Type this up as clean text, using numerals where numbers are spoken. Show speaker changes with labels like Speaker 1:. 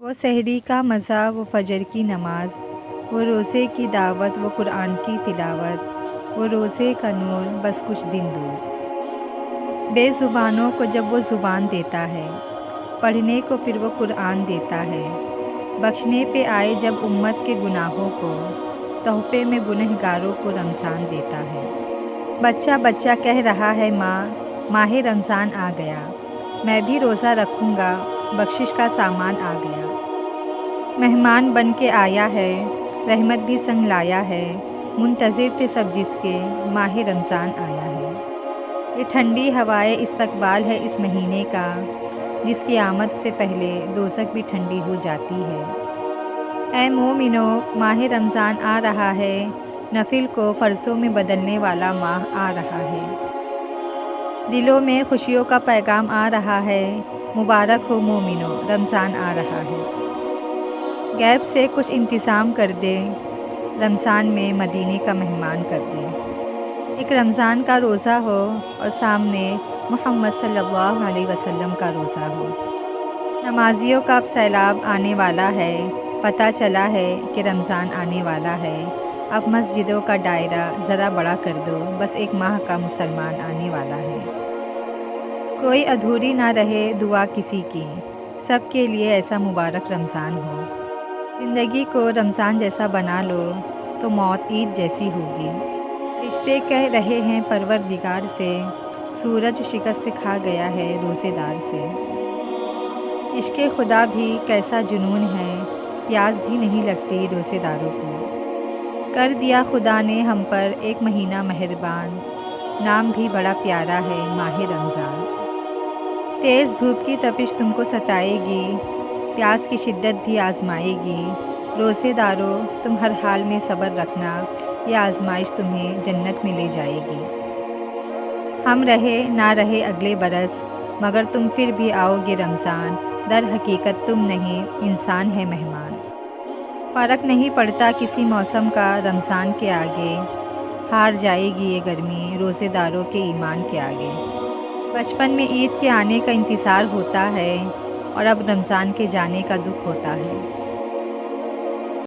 Speaker 1: وہ سحری کا مزہ، وہ فجر کی نماز، وہ روزے کی دعوت، وہ قرآن کی تلاوت، وہ روزے کا نور بس کچھ دن دور۔ بے زبانوں کو جب وہ زبان دیتا ہے، پڑھنے کو پھر وہ قرآن دیتا ہے۔ بخشنے پہ آئے جب امت کے گناہوں کو، تحفے میں گنہگاروں کو رمضان دیتا ہے۔ بچہ بچہ کہہ رہا ہے ماں، ماہ رمضان آ گیا، میں بھی روزہ رکھوں گا، بخشش کا سامان آ گیا۔ مہمان بن کے آیا ہے، رحمت بھی سنگ لایا ہے، منتظر تھے سب جس کے، ماہ رمضان آیا ہے۔ یہ ٹھنڈی ہوائے استقبال ہے اس مہینے کا، جس کی آمد سے پہلے دوزخ بھی ٹھنڈی ہو جاتی ہے۔ اے مومنو، ماہ رمضان آ رہا ہے، نفل کو فرضوں میں بدلنے والا ماہ آ رہا ہے۔ دلوں میں خوشیوں کا پیغام آ رہا ہے، مبارک ہو مومنو، رمضان آ رہا ہے۔ غیب سے کچھ انتظام کر دے، رمضان میں مدینے کا مہمان کر دے۔ ایک رمضان کا روزہ ہو اور سامنے محمد صلی اللہ علیہ وسلم کا روزہ ہو۔ نمازیوں کا اب سیلاب آنے والا ہے، پتہ چلا ہے کہ رمضان آنے والا ہے۔ اب مسجدوں کا دائرہ ذرا بڑا کر دو، بس ایک ماہ کا مسلمان آنے والا ہے۔ کوئی ادھوری نہ رہے دعا کسی کی، سب کے لیے ایسا مبارک رمضان ہو۔ زندگی کو رمضان جیسا بنا لو تو موت عید جیسی ہوگی۔ رشتے کہہ رہے ہیں پروردگار سے، سورج شکست کھا گیا ہے روزے دار سے۔ عشق خدا بھی کیسا جنون ہے، پیاس بھی نہیں لگتی روزے داروں کو۔ کر دیا خدا نے ہم پر ایک مہینہ مہربان، نام بھی بڑا پیارا ہے ماہ رمضان۔ تیز دھوپ کی تپش تم کو ستائے گی، پیاس کی شدت بھی آزمائے گی۔ روزے دارو تم ہر حال میں صبر رکھنا، یہ آزمائش تمہیں جنت میں لے جائے گی۔ ہم رہے نہ رہے اگلے برس، مگر تم پھر بھی آؤ گے رمضان، در حقیقت تم نہیں انسان ہے مہمان۔ فرق نہیں پڑتا کسی موسم کا رمضان کے آگے، ہار جائے گی یہ گرمی روزے داروں کے ایمان کے آگے۔ بچپن میں عید کے آنے کا انتظار ہوتا ہے، اور اب رمضان کے جانے کا دکھ ہوتا ہے۔